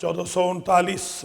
1439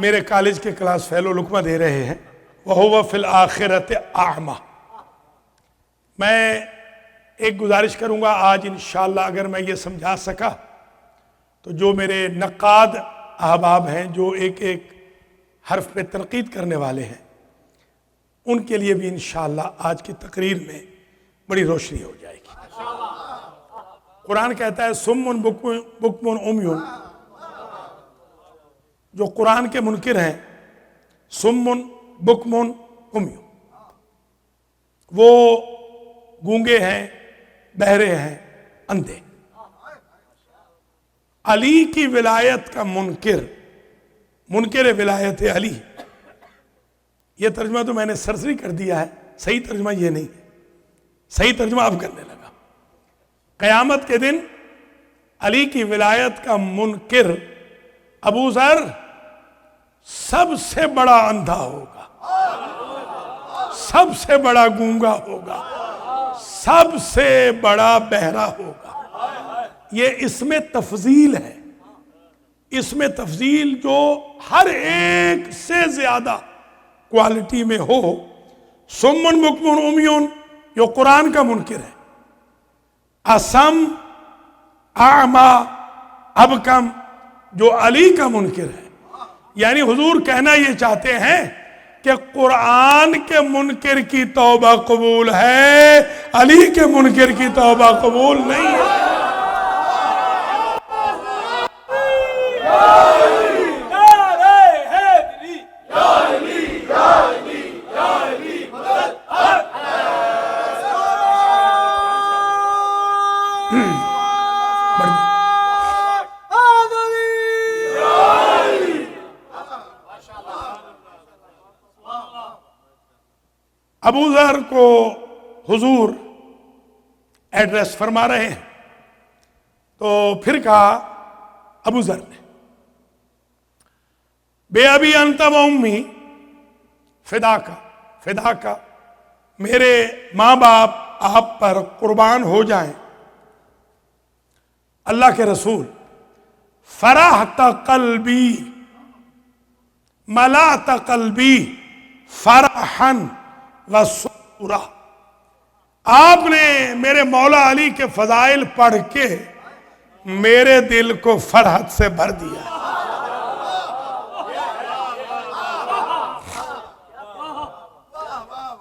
میرے کالج کے class fellow لقمہ دے رہے ہیں، وَهُوَ فِي الْآخِرَةِ أَعْمَى۔ میں ایک گزارش کروں گا آج انشاءاللہ، اگر میں یہ سمجھا سکا تو جو میرے نقاد احباب ہیں، جو ایک ایک حرف پہ تنقید کرنے والے ہیں، ان کے لیے بھی انشاءاللہ آج کی تقریر میں بڑی روشنی ہو جائے گی۔ قرآن کہتا ہے سمن بکمن عمیون، جو قرآن کے منکر ہیں، سمن بکمن عمیون، وہ گونگے ہیں، بہرے ہیں، اندھے۔ علی کی ولایت کا منکر ولایت علی، یہ ترجمہ تو میں نے سرسری کر دیا ہے، صحیح ترجمہ یہ نہیں ہے، صحیح ترجمہ اب کرنے لگا۔ قیامت کے دن علی کی ولایت کا منکر ابو ذر سب سے بڑا اندھا ہوگا، سب سے بڑا گونگا ہوگا، سب سے بڑا بہرا ہوگا۔ یہ اس میں تفضیل ہے، اس میں تفضیل جو ہر ایک سے زیادہ کوالٹی میں ہو۔ سمن بکمن عمیون جو قرآن کا منکر ہے، اسم اعمی ابکم جو علی کا منکر ہے۔ یعنی حضور کہنا یہ چاہتے ہیں کہ قرآن کے منکر کی توبہ قبول ہے، علی کے منکر کی توبہ قبول نہیں ہے۔ ابو ذر کو حضور ایڈریس فرما رہے ہیں، تو پھر کہا ابو ذر نے، بے ابی انت و امی فداکا، میرے ماں باپ آپ پر قربان ہو جائیں، اللہ کے رسول، فرحت قلبی ملأت قلبی فرحا وسرورا، آپ نے میرے مولا علی کے فضائل پڑھ کے میرے دل کو فرحت سے بھر دیا۔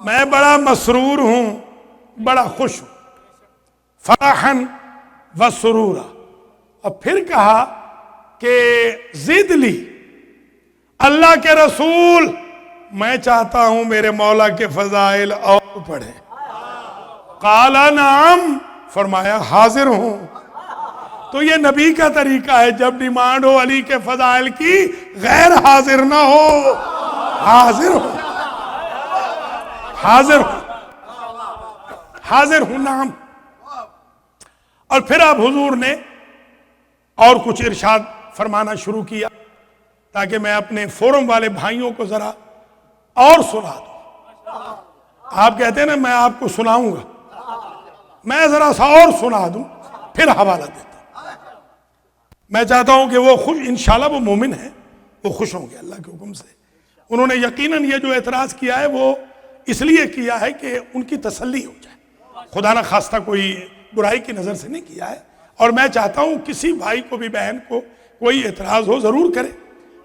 میں بڑا مسرور ہوں، بڑا خوش ہوں، فرحا وسرورا۔ اور پھر کہا کہ زد لی اللہ کے رسول، میں چاہتا ہوں میرے مولا کے فضائل اور پڑھیں۔ قال نعم، فرمایا حاضر ہوں۔ تو یہ نبی کا طریقہ ہے، جب ڈیمانڈ ہو علی کے فضائل کی، غیر حاضر نہ ہو، حاضر ہو، حاضر ہو، حاضر ہوں، نعم۔ اور پھر اب حضور نے اور کچھ ارشاد فرمانا شروع کیا تاکہ میں اپنے فورم والے بھائیوں کو ذرا اور سنا دوں۔ آپ کہتے ہیں نا میں آپ کو سناؤں گا، میں ذرا سا اور سنا دوں، پھر حوالہ دیتا ہوں۔ میں چاہتا ہوں کہ وہ خوش، انشاءاللہ وہ مومن ہیں، وہ خوش ہوں گے اللہ کے حکم سے۔ انہوں نے یقیناً یہ جو اعتراض کیا ہے وہ اس لیے کیا ہے کہ ان کی تسلی ہو جائے، خدا نہ خواستہ کوئی برائی کی نظر سے نہیں کیا ہے۔ اور میں چاہتا ہوں کسی بھائی کو بھی، بہن کو کوئی اعتراض ہو ضرور کرے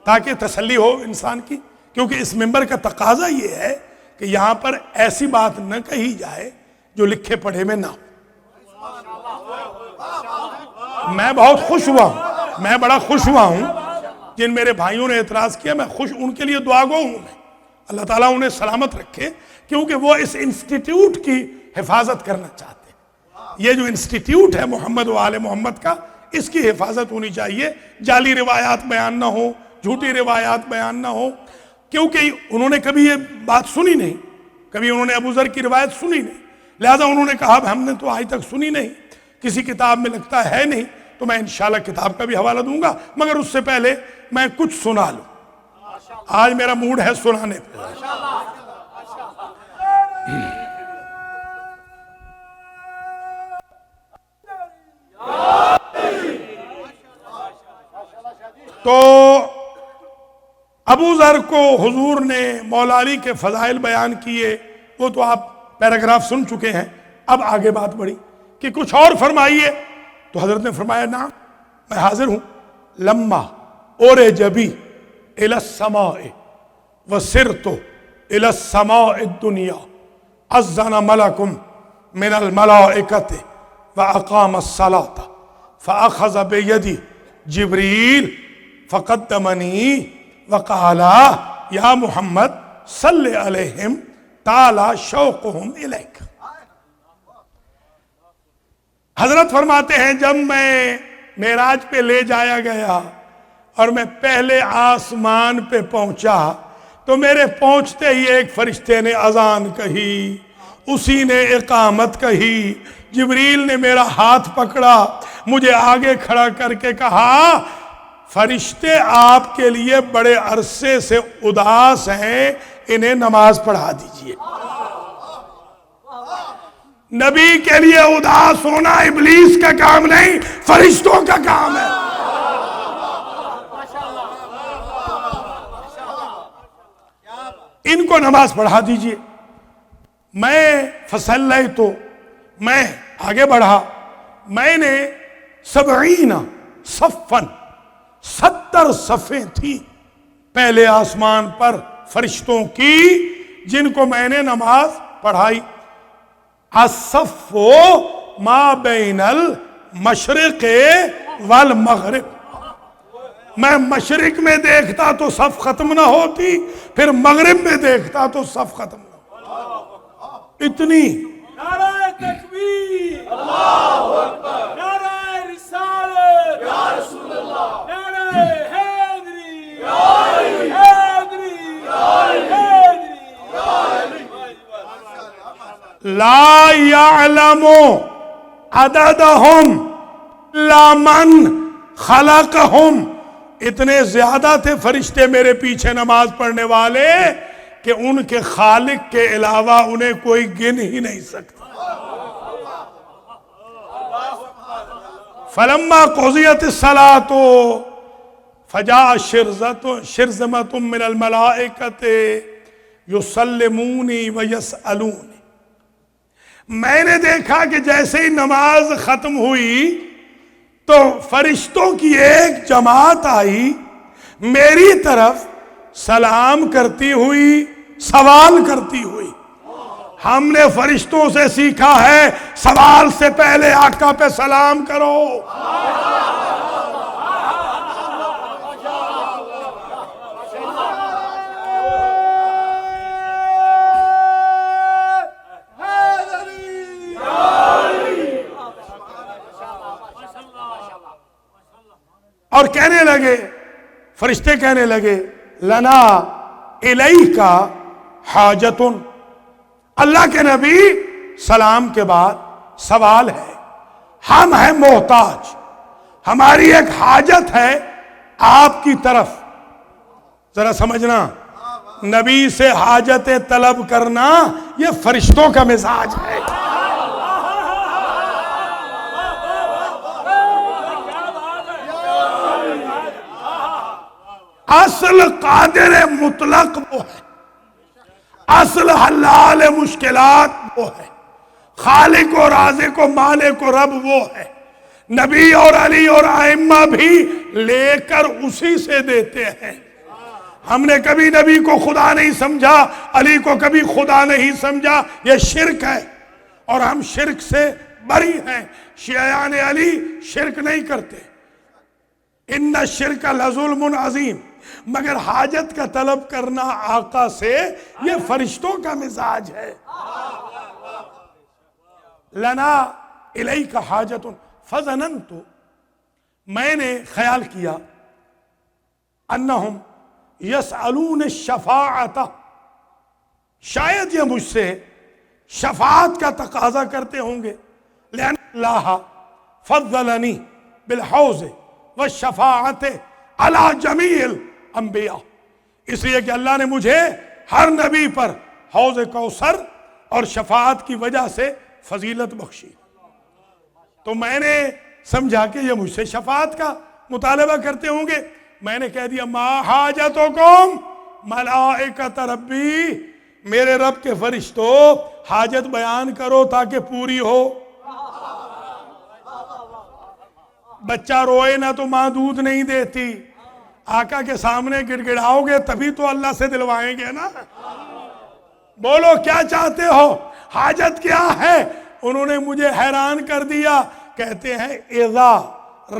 تاکہ تسلی ہو انسان کی، کیونکہ اس ممبر کا تقاضا یہ ہے کہ یہاں پر ایسی بات نہ کہی جائے جو لکھے پڑھے میں نہ ہو۔ میں بہت خوش ہوا ہوں، میں بڑا خوش ہوا ہوں جن میرے بھائیوں نے اعتراض کیا، میں خوش، ان کے لیے دعا گو ہوں میں، اللہ تعالیٰ انہیں سلامت رکھے، کیونکہ وہ اس انسٹیٹیوٹ کی حفاظت کرنا چاہتے ہیں۔ یہ جو انسٹیٹیوٹ ہے محمد و آل محمد کا، اس کی حفاظت ہونی چاہیے، جعلی روایات بیان نہ ہو، جھوٹی روایات بیان نہ ہو، کیونکہ انہوں نے کبھی یہ بات سنی نہیں، کبھی انہوں نے ابو ذر کی روایت سنی نہیں، لہذا انہوں نے کہا ہم نے تو آج تک سنی نہیں، کسی کتاب میں لگتا ہے نہیں، تو میں انشاءاللہ کتاب کا بھی حوالہ دوں گا، مگر اس سے پہلے میں کچھ سنا لوں۔ آج میرا موڈ ہے سنانے پہ۔ تو ابو ذر کو حضور نے مولا علی کے فضائل بیان کیے، وہ تو آپ پیراگراف سن چکے ہیں۔ اب آگے بات بڑھی کہ کچھ اور فرمائیے، تو حضرت نے فرمایا نعم میں حاضر ہوں۔ لما اورجبی الی السماء وسرت الی السماء الدنیا اذن ملک من الملائکۃ واقام الصلاۃ فاخذ بیدی جبریل فقدمنی وقال یا محمد صلی علیہم تعالی شوقہم الیک۔ حضرت فرماتے ہیں جب میں معراج پہ لے جایا گیا اور میں پہلے آسمان پہ پہنچا تو میرے پہنچتے ہی ایک فرشتے نے اذان کہی، اسی نے اقامت کہی، جبریل نے میرا ہاتھ پکڑا، مجھے آگے کھڑا کر کے کہا فرشتے آپ کے لیے بڑے عرصے سے اداس ہیں، انہیں نماز پڑھا دیجئے۔ نبی کے لیے اداس ہونا ابلیس کا کام نہیں، فرشتوں کا کام ہے۔ ان کو نماز پڑھا دیجئے۔ میں فصلیت تو میں آگے بڑھا، میں نے 70 صفن 70 صفیں تھی پہلے آسمان پر فرشتوں کی، جن کو میں نے نماز پڑھائی۔ الصف ما بین المشرق والمغرب، میں مشرق میں دیکھتا تو صف ختم نہ ہوتی، پھر مغرب میں دیکھتا تو صف ختم نہ ہوتی۔ اتنی نعرہ تکبیر، اللہ اکبر، نعرہ رسالت، یا رسول اللہ، نعرہ حیدری، حیدری، حیدری، لا یعلم عددہم الا من خلقہم، اتنے زیادہ تھے فرشتے میرے پیچھے نماز پڑھنے والے کہ ان کے خالق کے علاوہ انہیں کوئی گن ہی نہیں سکتا۔ فلما قضیت الصلاۃ فجاء شرذمۃ من الملائکۃ یسلمونی ویسألونی، میں نے دیکھا کہ جیسے ہی نماز ختم ہوئی تو فرشتوں کی ایک جماعت آئی میری طرف سلام کرتی ہوئی، سوال کرتی ہوئی۔ ہم نے فرشتوں سے سیکھا ہے سوال سے پہلے آقا پہ سلام کرو۔ اور کہنے لگے، فرشتے کہنے لگے لنا الیکا حاجتن، اللہ کے نبی سلام کے بعد سوال ہے، ہم ہیں محتاج، ہماری ایک حاجت ہے آپ کی طرف۔ ذرا سمجھنا، نبی سے حاجت طلب کرنا یہ فرشتوں کا مزاج ہے۔ اصل قادر مطلق وہ ہے، اصل حلال مشکلات وہ ہے، خالق و رازق و مالک و رب وہ ہے۔ نبی اور علی اور ائمہ بھی لے کر اسی سے دیتے ہیں۔ ہم نے کبھی نبی کو خدا نہیں سمجھا، علی کو کبھی خدا نہیں سمجھا، یہ شرک ہے اور ہم شرک سے بری ہیں۔ شیعان علی شرک نہیں کرتے، ان الشرک لظلم عظیم، مگر حاجت کا طلب کرنا آقا سے یہ فرشتوں کا مزاج ہے۔ لنا الیک حاجت فظننت، میں نے خیال کیا انہم یسألون الشفاعت، شاید یہ مجھ سے شفاعت کا تقاضا کرتے ہوں گے، لأن اللہ فضلنی بالحوض والشفاعت علی جمیع الانبیاء، اس لیے کہ اللہ نے مجھے ہر نبی پر حوض کوثر اور شفاعت کی وجہ سے فضیلت بخشی، تو میں نے سمجھا کہ یہ مجھ سے شفاعت کا مطالبہ کرتے ہوں گے۔ میں نے کہہ دیا ما حاجتکم ملائکۃ ربی، میرے رب کے فرشتوں حاجت بیان کرو تاکہ پوری ہو۔ بچہ روئے نہ تو ماں دودھ نہیں دیتی، آقا کے سامنے گڑ گڑاؤ گے تبھی تو اللہ سے دلوائیں گے نا۔ بولو کیا چاہتے ہو، حاجت کیا ہے؟ انہوں نے مجھے حیران کر دیا، کہتے ہیں اذا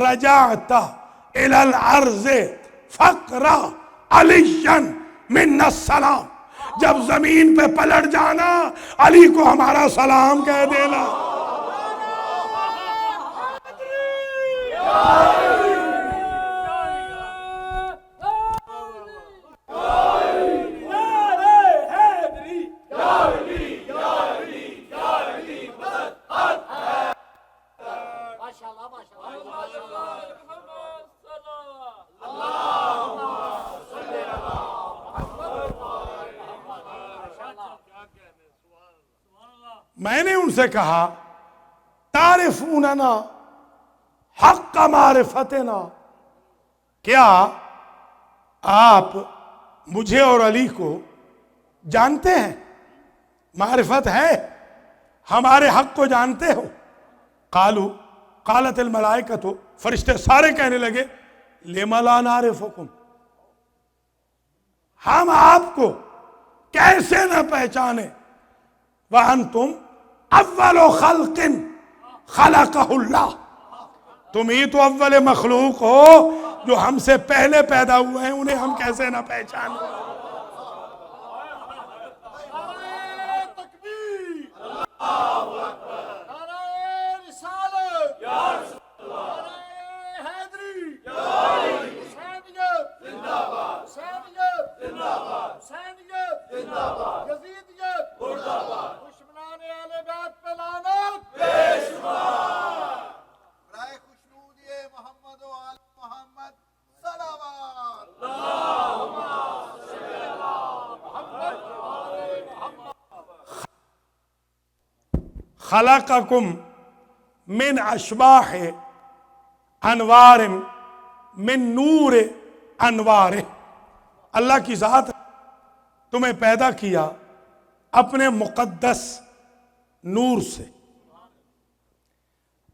رجعت الى الارض فقرا علیًا من السلام، جب زمین پہ پلٹ جانا علی کو ہمارا سلام کہہ دینا۔ میں نے ان سے کہا تعرفوننا حق معرفتنا، کیا آپ مجھے اور علی کو جانتے ہیں؟ معرفت ہے، ہمارے حق کو جانتے ہو؟ قالت الملائکۃ، فرشتے سارے کہنے لگے لما لا نعرفکم، ہم آپ کو کیسے نہ پہچانے، وانتم اول خلق خلقہ اللہ، تم ہی تو اول مخلوق ہو، جو ہم سے پہلے پیدا ہوئے ہیں، انہیں ہم کیسے نہ پہچانیں۔ خلقکم من اشباح انوار من نور انوار، اللہ کی ذات تمہیں پیدا کیا اپنے مقدس نور سے،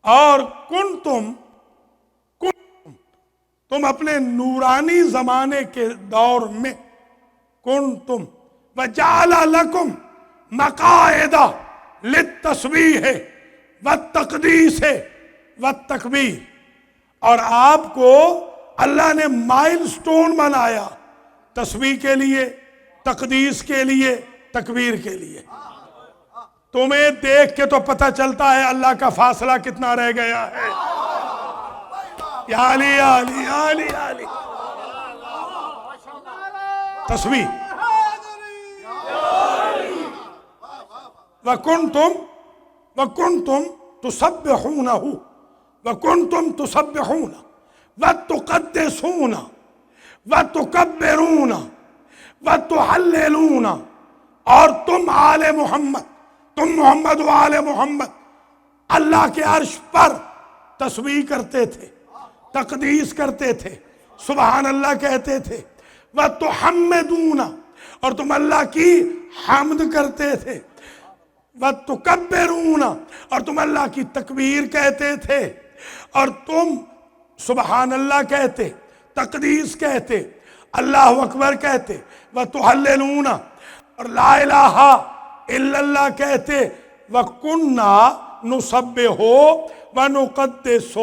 اور تم اپنے نورانی زمانے کے دور میں کنتم وجعل لکم مقاعد للتسبیح والتقدیس والتکبیر، اور آپ کو اللہ نے مائل سٹون بنایا تسبیح کے لیے، تقدیس کے لیے، تکبیر کے لیے۔ تمہیں دیکھ کے تو پتہ چلتا ہے اللہ کا فاصلہ کتنا رہ گیا ہے۔ یا علی یا علی یا علی یا علی، تسبیح۔ وَكُنْتُمْ تُسَبِّحُونَهُ وَكُنْتُمْ تُسَبِّحُونَ وَتُقَدِّسُونَ وَتُكَبِّرُونَ وَتُحَلِّلُونَ، اور تم آل محمد، تم محمد و آل محمد اللہ کے عرش پر تسبیح کرتے تھے، تقدیس کرتے تھے، سبحان اللہ کہتے تھے، وَتُحَمِّدُونَ، اور تم اللہ کی حمد کرتے تھے، وَتُكَبِّرُونَ، اور تم اللہ کی تکبیر کہتے تھے، اور تم سبحان اللہ کہتے، تقدیس کہتے، اللہ اکبر کہتے، وَتُحَلِّلُونَ، اور لا الہ الا اللہ کہتے، وَكُنَّا نُسَبِّحُ وَنُقَدِّسُ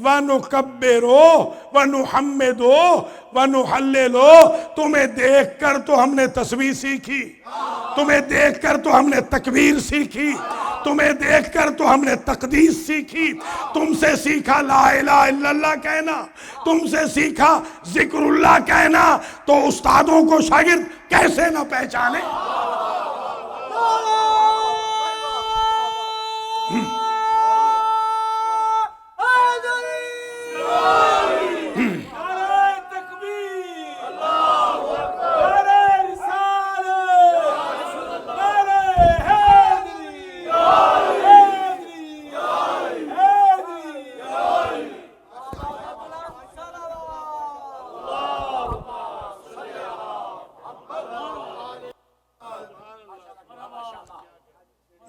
وَنُكَبِّرُ وَنُحَمِّدُ وَنُحَلِّلُ۔ تمہیں دیکھ کر تو ہم نے تسبیح سیکھی، تمہیں دیکھ کر تو ہم نے تکبیر سیکھی، تمہیں دیکھ کر تو ہم نے تقدیس سیکھی، تم سے سیکھا لا الہ الا اللہ کہنا، تم سے سیکھا ذکر اللہ کہنا، تو استادوں کو شاگرد کیسے نہ پہچانے۔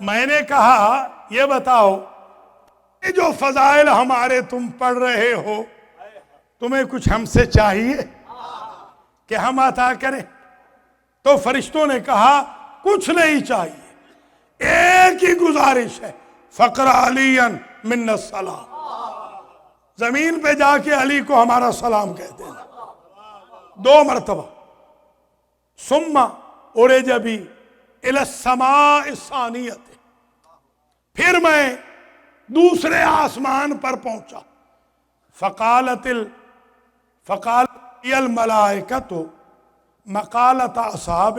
میں نے کہا یہ بتاؤ یہ جو فضائل ہمارے تم پڑھ رہے ہو تمہیں کچھ ہم سے چاہیے کہ ہم عطا کریں؟ تو فرشتوں نے کہا کچھ نہیں چاہیے، ایک ہی گزارش ہے، فقر علی من السلام، زمین پہ جا کے علی کو ہمارا سلام کہتے ہیں 2 مرتبہ۔ ثم عرج بی الی السماء الثانیہ، پھر میں دوسرے آسمان پر پہنچا، فقالت الملائکۃ مقالۃ اصحاب،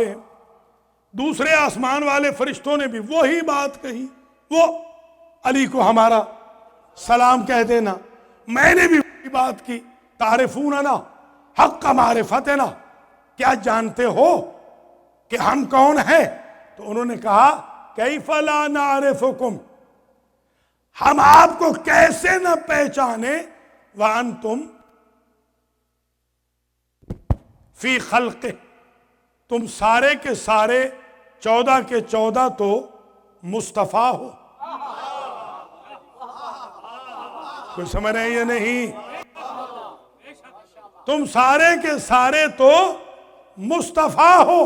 دوسرے آسمان والے فرشتوں نے بھی وہی بات کہی، وہ علی کو ہمارا سلام کہہ دینا۔ میں نے بھی وہی بات کی، تعرفوننا حق معرفتنا، کیا جانتے ہو کہ ہم کون ہیں؟ تو انہوں نے کہا کیف لا نعرفکم، ہم آپ کو کیسے نہ پہچانے، وانتم فی خلق، تم سارے کے سارے 14 کے 14 تو مصطفیٰ ہو۔ کوئی سمجھ رہے ہیں یا نہیں؟ تم سارے کے سارے تو مصطفیٰ ہو۔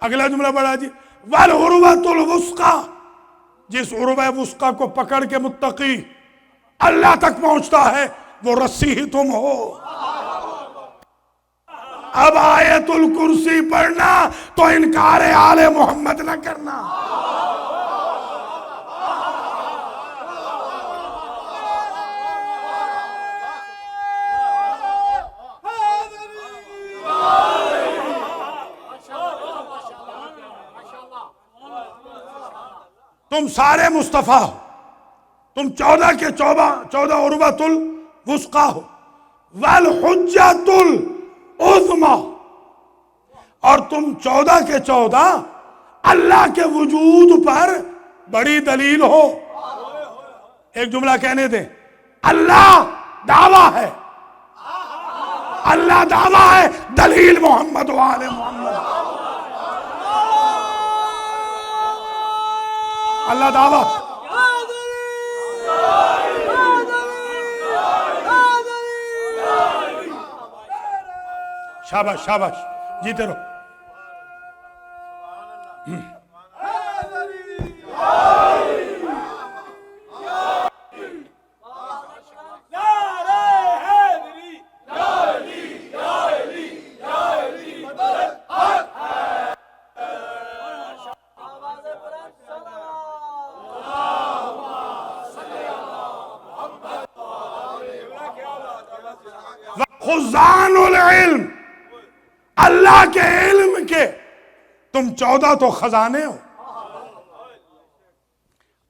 اگلا جملہ بڑا جی، والعروۃ الوثقی، جس عروہ وثقی کو پکڑ کے متقی اللہ تک پہنچتا ہے وہ رسی ہی تم ہو۔ اب آیت الکرسی پڑھنا تو انکار آل محمد نہ کرنا۔ تم سارے مصطفیٰ ہو، تم 14 کے 14 عروۃ الوثقی ہو، والحجۃ العظمیٰ، اور تم 14 کے 14 اللہ کے وجود پر بڑی دلیل ہو۔ ایک جملہ کہنے دیں، اللہ دعویٰ ہے، اللہ دعویٰ ہے، دلیل محمد و آل محمد۔ اللہ دعویٰ، شاباش شاباش، جیتے رہو۔ خزان العلم، اللہ کے علم کے تم 14 تو خزانے ہو۔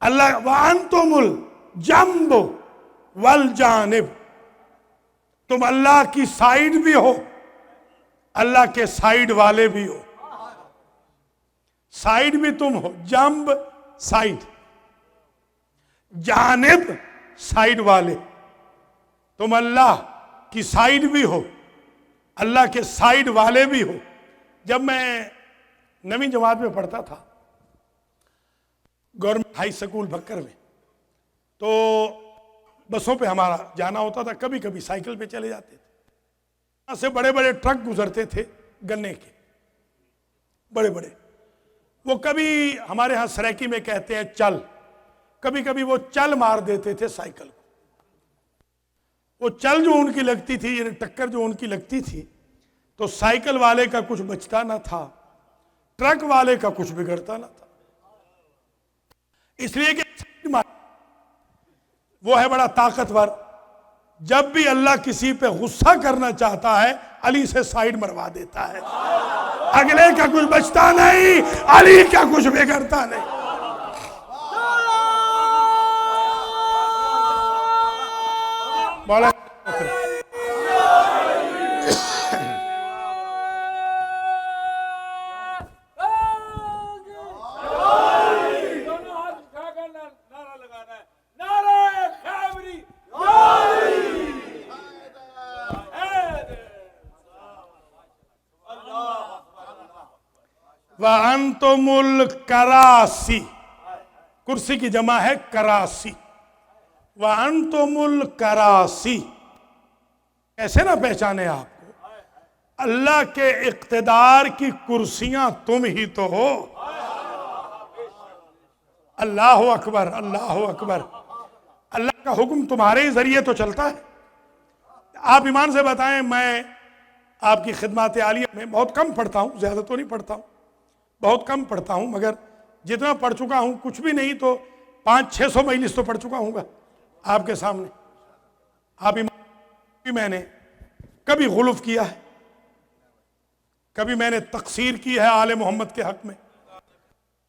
اللہ وانتم الجنب والجانب، تم اللہ کی سائیڈ بھی ہو، اللہ کے سائیڈ والے بھی ہو۔ سائیڈ بھی تم ہو، جنب سائیڈ، جانب سائیڈ والے، تم اللہ کی سائیڈ بھی ہو، اللہ کے سائیڈ والے بھی ہو۔ جب میں 9ویں جماعت میں پڑھتا تھا گورنمنٹ ہائی سکول بھکر میں، تو بسوں پہ ہمارا جانا ہوتا تھا، کبھی کبھی سائیکل پہ چلے جاتے تھے۔ یہاں سے بڑے بڑے ٹرک گزرتے تھے گنے کے، بڑے بڑے، وہ کبھی ہمارے ہاں سریکی میں کہتے ہیں چل، کبھی کبھی وہ چل مار دیتے تھے سائیکل کو۔ وہ چل جو ان کی لگتی تھی، یعنی ٹکر جو ان کی لگتی تھی، تو سائیکل والے کا کچھ بچتا نہ تھا، ٹرک والے کا کچھ بگڑتا نہ تھا، اس لیے کہ وہ ہے بڑا طاقتور۔ جب بھی اللہ کسی پہ غصہ کرنا چاہتا ہے علی سے سائیڈ مروا دیتا ہے، اگلے کا کچھ بچتا نہیں، علی کا کچھ بگڑتا نہیں۔ بولا وَأَنْتُمُ الْكَرَاسِي، کرسی کی جمع ہے کراسی. وَأَنْتُمُ الْكَرَاسِي. کیسے نہ پہچانے آپ کو؟ اللہ کے اقتدار کی کرسیاں تم ہی تو ہو. اللہ اکبر، اللہ اکبر. اللہ کا حکم تمہارے ہی ذریعے تو چلتا ہے. آپ ایمان سے بتائیں، میں آپ کی خدمات عالیہ میں بہت کم پڑھتا ہوں، زیادہ تو نہیں پڑھتا ہوں، بہت کم پڑھتا ہوں، مگر جتنا پڑھ چکا ہوں کچھ بھی نہیں تو 500-600 مجلس تو پڑھ چکا ہوں گا آپ کے سامنے. آپ ایمان میں نے کبھی غلف کیا ہے، کبھی میں نے تقصیر کی ہے آل محمد کے حق میں.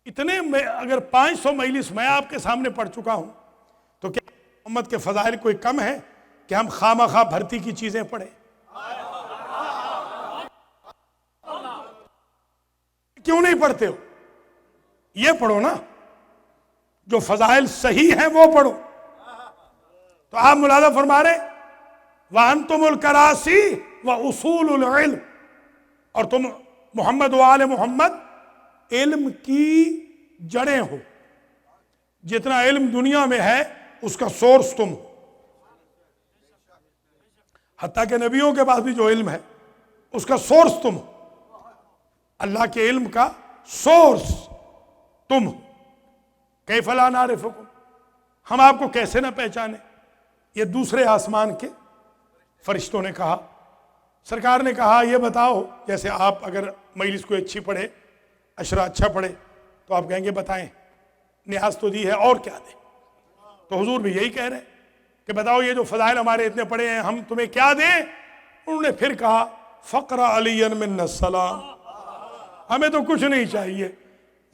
اتنے میں اگر 500 مجلس میں آپ کے سامنے پڑھ چکا ہوں تو کیا محمد کے فضائل کوئی کم ہے کہ ہم خواہ بھرتی کی چیزیں پڑھیں؟ کیوں نہیں پڑھتے ہو؟ یہ پڑھو نا، جو فضائل صحیح ہیں وہ پڑھو. تو آپ ملاحظہ فرما رہے وَأَنْتُمُ الْكَرَاسِي وَأُصُولُ الْعِلْمِ، اور تم محمد و آل محمد علم کی جڑیں ہو. جتنا علم دنیا میں ہے اس کا سورس تم ہو. حتیٰ کہ نبیوں کے پاس بھی جو علم ہے اس کا سورس تم ہو. اللہ کے علم کا سورس تم ہو. کیف لا نعرفکم، ہم آپ کو کیسے نہ پہچانے. یہ دوسرے آسمان کے فرشتوں نے کہا. سرکار نے کہا یہ بتاؤ، جیسے آپ اگر مجلس کو اچھی پڑھے، عشرہ اچھا پڑھے تو آپ کہیں گے بتائیں، نیاز تو دی ہے اور کیا دیں. تو حضور بھی یہی کہہ رہے کہ بتاؤ یہ جو فضائل ہمارے اتنے پڑے ہیں ہم تمہیں کیا دیں. انہوں نے پھر کہا فقرا علی منا السلام، ہمیں تو کچھ نہیں چاہیے،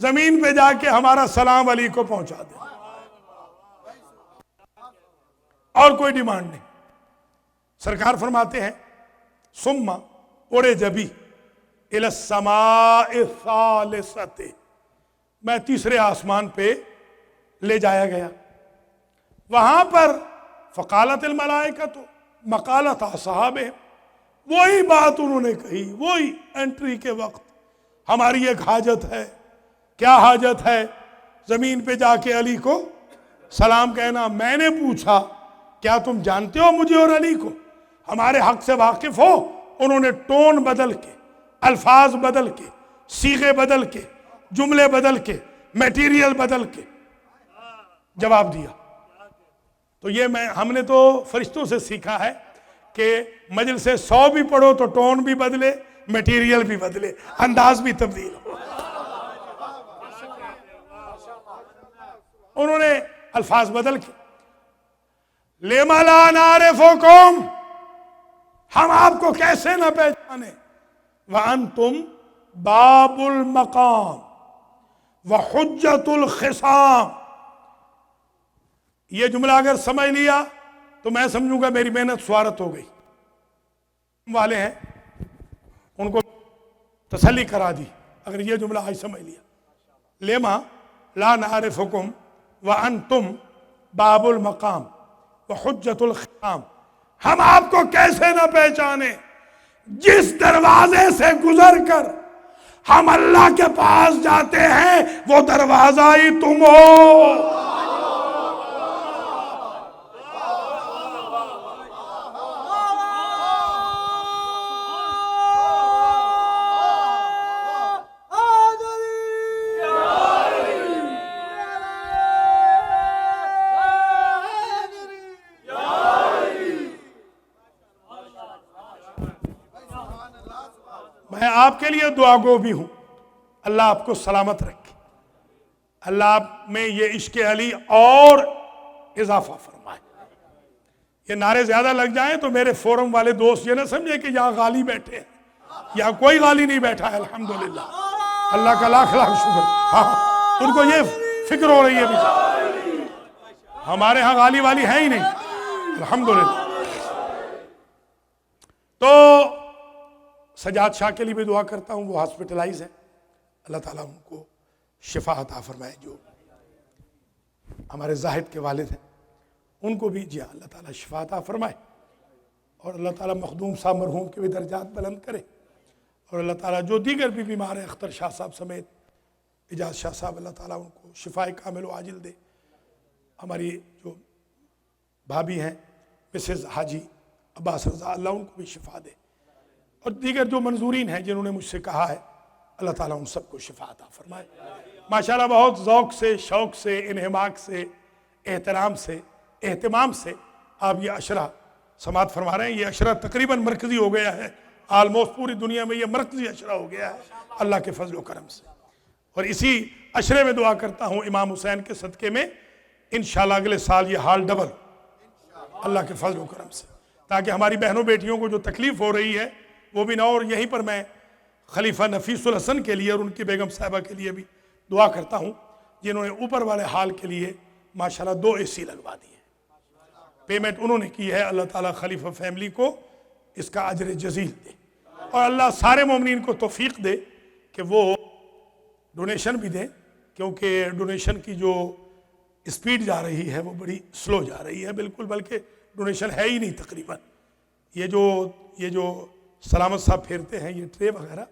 زمین پہ جا کے ہمارا سلام علی کو پہنچا دیں، اور کوئی ڈیمانڈ نہیں. سرکار فرماتے ہیں ثم عرج بی الی السماء الثالثۃ، میں تیسرے آسمان پہ لے جایا گیا. وہاں پر فقالت الملائکۃ مقالۃ اصحابہم، وہی بات انہوں نے کہی، وہی انٹری کے وقت. ہماری ایک حاجت ہے. کیا حاجت ہے؟ زمین پہ جا کے علی کو سلام کہنا. میں نے پوچھا کیا تم جانتے ہو مجھے اور علی کو، ہمارے حق سے واقف ہو؟ انہوں نے ٹون بدل کے، الفاظ بدل کے، صیغے بدل کے، جملے بدل کے، میٹیریل بدل کے جواب دیا. تو یہ ہم نے تو فرشتوں سے سیکھا ہے کہ مجلس 100 بھی پڑھو تو ٹون بھی بدلے، میٹیریل بھی بدلے، انداز بھی تبدیل ہو. انہوں نے الفاظ بدل کے لِمَ لَا نَعْرِفُكُمْ، ہم آپ کو کیسے نہ پہچانے. وَأَنْتُمْ بَابُ الْمَقَامِ وَحُجَّةُ الْخِصَامِ. یہ جملہ اگر سمجھ لیا تو میں سمجھوں گا میری محنت سوارت ہو گئی. والے ہیں ان کو تسلی کرا دی اگر یہ جملہ آج سمجھ لیا. لِمَ لَا نَعْرِفُكُمْ وَأَنْتُمْ بَابُ الْمَقَامِ وَحُجَّةُ الْخِصَامِ، ہم آپ کو کیسے نہ پہچانے جس دروازے سے گزر کر ہم اللہ کے پاس جاتے ہیں وہ دروازہ ہی تم ہو. میں آپ کے لیے دعا گو بھی ہوں، اللہ آپ کو سلامت رکھے، اللہ آپ میں یہ عشق علی اور اضافہ فرمائے. یہ نعرے زیادہ لگ جائیں تو میرے فورم والے دوست یہ نہ سمجھے کہ یہاں غالی بیٹھے ہیں. یہاں کوئی غالی نہیں بیٹھا ہے، الحمدللہ، اللہ کا لاکھ لاکھ شکر. ہاں ان کو یہ فکر ہو رہی ہے بھی ہمارے ہاں غالی والی ہے ہی نہیں، الحمدللہ. تو سجاد شاہ کے لیے بھی دعا کرتا ہوں، وہ ہاسپٹلائز ہے، اللہ تعالیٰ ان کو شفا عطا فرمائے. جو ہمارے زاہد کے والد ہیں ان کو بھی اللہ تعالیٰ شفا عطا فرمائے، اور اللہ تعالیٰ مخدوم صاحب مرحوم کے بھی درجات بلند کرے، اور اللہ تعالیٰ جو دیگر بھی بیمار ہیں اختر شاہ صاحب سمیت اجاز شاہ صاحب، اللہ تعالیٰ ان کو شفاء کامل و عاجل دے، ہماری جو بھابھی ہیں مسز حاجی عباس رضا، اللہ ان کو بھی شفا دے، اور دیگر جو منظورین ہیں جنہوں نے مجھ سے کہا ہے، اللہ تعالیٰ ان سب کو شفا عطا فرمائے۔ ماشاءاللہ بہت ذوق سے، شوق سے، انہماک سے، احترام سے، اہتمام سے آپ یہ عشرہ سماعت فرما رہے ہیں۔ یہ عشرہ تقریباً مرکزی ہو گیا ہے، آلموسٹ پوری دنیا میں یہ مرکزی عشرہ ہو گیا ہے اللہ کے فضل و کرم سے، اور اسی عشرے میں دعا کرتا ہوں امام حسین کے صدقے میں انشاءاللہ اگلے سال یہ حال ڈبل اللہ کے فضل و کرم سے، تاکہ ہماری بہنوں بیٹیوں کو جو تکلیف ہو رہی ہے وہ بھی نہ ہو۔ اور یہیں پر میں خلیفہ نفیس الحسن کے لیے اور ان کی بیگم صاحبہ کے لیے بھی دعا کرتا ہوں، جنہوں نے اوپر والے حال کے لیے ماشاءاللہ 2 AC لگوا دی ہے، پیمنٹ انہوں نے کی ہے۔ اللہ تعالیٰ خلیفہ فیملی کو اس کا اجر جزیل دے، اور اللہ سارے مومنین کو توفیق دے کہ وہ ڈونیشن بھی دیں، کیونکہ ڈونیشن کی جو اسپیڈ جا رہی ہے وہ بڑی سلو جا رہی ہے بالکل، بلکہ ڈونیشن ہے ہی نہیں تقریباً۔ یہ جو سلامت صاحب پھیرتے ہیں یہ ٹرے وغیرہ،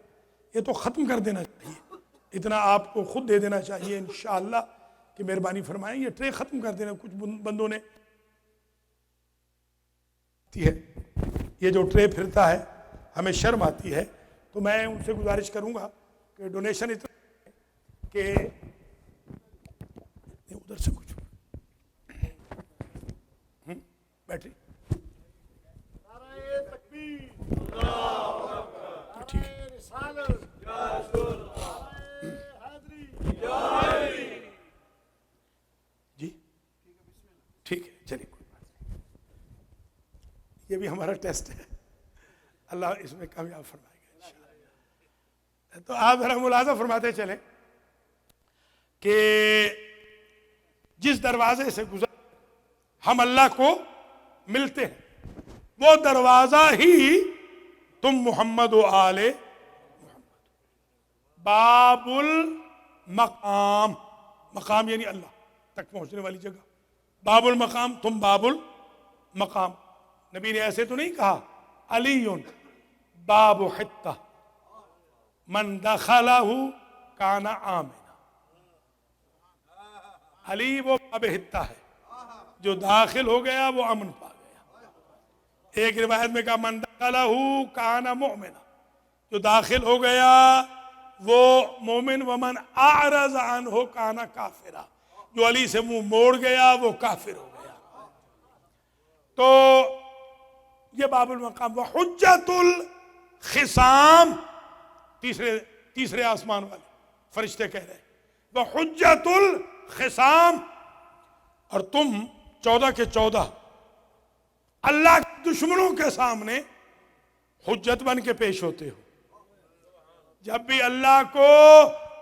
یہ تو ختم کر دینا چاہیے، اتنا آپ کو خود دے دینا چاہیے انشاءاللہ کہ مہربانی فرمائیں، یہ ٹرے ختم کر دینا۔ کچھ بندوں نے یہ جو ٹرے پھرتا ہے ہمیں شرم آتی ہے، تو میں ان سے گزارش کروں گا کہ ڈونیشن اتنا کہ ادھر سے کچھ بیٹری ٹھیک ہے جی، ٹھیک ہے، چلیے کوئی بات نہیں، یہ بھی ہمارا ٹیسٹ ہے، اللہ اس میں کامیاب فرمائے گا انشاءاللہ۔ تو آپ ذرا ملاحظہ فرماتے چلیں کہ جس دروازے سے گزر ہم اللہ کو ملتے ہیں، وہ دروازہ ہی تم محمد و آل محمد، باب المقام، مقام یعنی اللہ تک پہنچنے والی جگہ، باب المقام، تم باب المقام۔ نبی نے ایسے تو نہیں کہا علی باب حتہ من دخلہ کان آمنا، علی وہ باب حتہ ہے جو داخل ہو گیا وہ امن پا گیا۔ ایک روایت میں کہا من دخلہ کان مؤمنا، جو داخل ہو گیا وہ مومن، ومن اعرض عنہ کان کافرا، جو علی سے منہ موڑ گیا وہ کافر ہو گیا۔ تو یہ باب المقام، وحجت الخصام، تیسرے آسمان والے فرشتے کہہ رہے ہیں وحجت الخصام، اور تم 14 کے 14 اللہ کے دشمنوں کے سامنے حجت بن کے پیش ہوتے ہو۔ جب بھی اللہ کو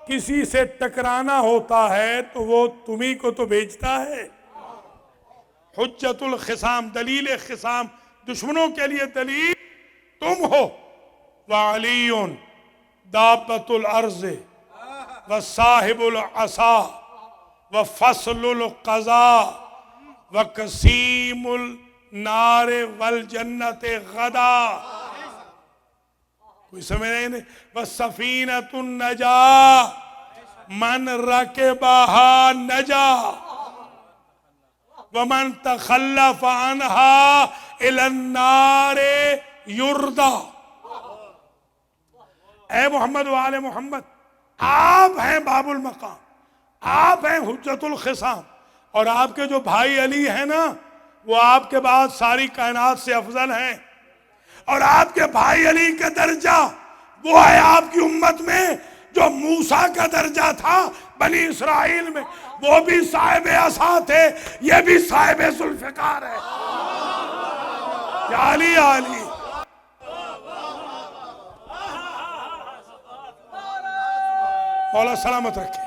کسی سے ٹکرانا ہوتا ہے تو وہ تمہیں کو تو بھیجتا ہے۔ حجت الخصام، دلیل خصام، دشمنوں کے لیے دلیل تم ہو۔ وعلی دابۃ الارض وصاحب العصا وفصل القضاء وقسیم النار والجنت غدا، کوئی سمجھ نہیں؟ وسفینۃ النجا من رکبہا نجا ومن تخلف عنہا الی النار یردا۔ اے محمد و آل محمد، آپ ہیں باب المقام، آپ ہیں حجت الخصام، اور آپ کے جو بھائی علی ہیں نا وہ آپ کے بعد ساری کائنات سے افضل ہیں، اور آپ کے بھائی علی کا درجہ وہ ہے آپ کی امت میں جو موسیٰ کا درجہ تھا بنی اسرائیل میں، وہ بھی صاحب عصا تھے، یہ بھی صاحب ذوالفقار ہے۔ یا علی یا علی، مولا سلامت رکھے۔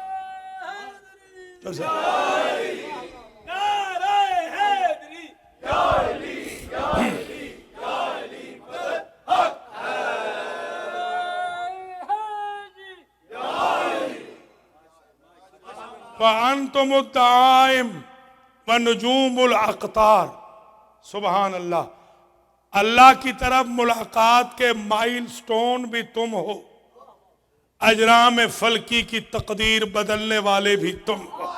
وَأَنْتُمُ الدَّعَائِمُ وَنُجُومُ الْأَقْطَارِ، سبحان اللہ، اللہ کی طرف ملاقات کے مائل سٹون بھی تم ہو، اجرام فلکی کی تقدیر بدلنے والے بھی تم ہو۔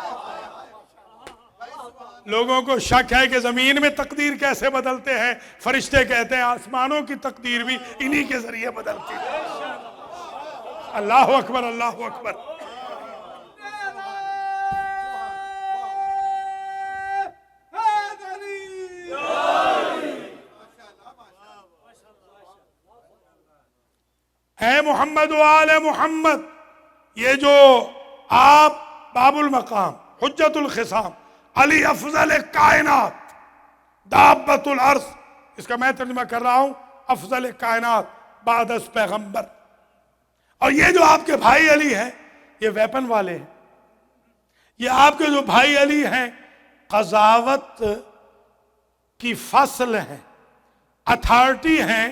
لوگوں کو شک ہے کہ زمین میں تقدیر کیسے بدلتے ہیں، فرشتے کہتے ہیں آسمانوں کی تقدیر بھی انہی کے ذریعے بدلتی ہے۔ اللہ اکبر، اللہ اکبر۔ اے محمد و آل محمد، یہ جو آپ باب المقام، حجت الخصام، علی افضل کائنات، دابت الارض، اس کا میں ترجمہ کر رہا ہوں افضل کائنات بعد از پیغمبر، اور یہ جو آپ کے بھائی علی ہیں یہ ویپن والے ہیں، یہ آپ کے جو بھائی علی ہیں قضاوت کی فصل ہیں، اتھارٹی ہیں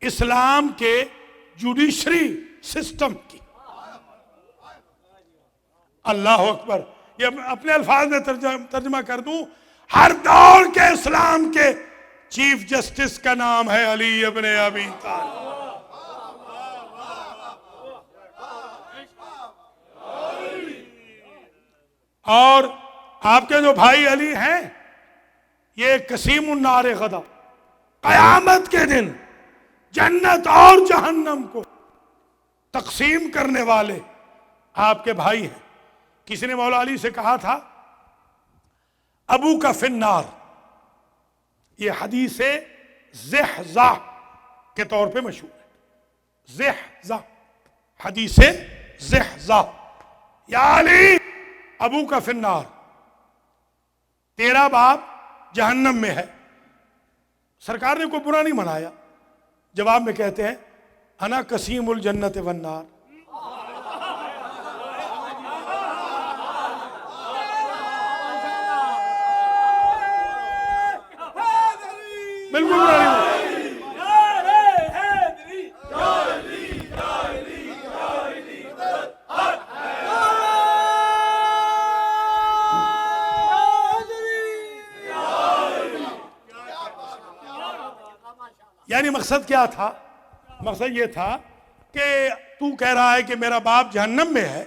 اسلام کے جوڈیشری سسٹم کی۔ اللہ اکبر۔ یہ اپنے الفاظ میں ترجمہ کر دوں، ہر دور کے اسلام کے چیف جسٹس کا نام ہے علی ابن ابی طالب۔ اور آپ کے جو بھائی علی ہیں یہ قسیم النار غدا، قیامت کے دن جنت اور جہنم کو تقسیم کرنے والے آپ کے بھائی ہیں۔ کسی نے مولا علی سے کہا تھا ابو کا فی النار، یہ حدیث زحزح کے طور پہ مشہور ہے۔ زحزح، حدیث زحزح، یا علی ابو کا فی النار، تیرا باپ جہنم میں ہے۔ سرکار نے کوئی برا نہیں منایا، جواب میں کہتے ہیں انا قسیم الجنت والنار، بالکل برا نہیں منایا۔ یعنی مقصد کیا تھا؟ مقصد یہ تھا کہ تو کہہ رہا ہے کہ میرا باپ جہنم میں ہے،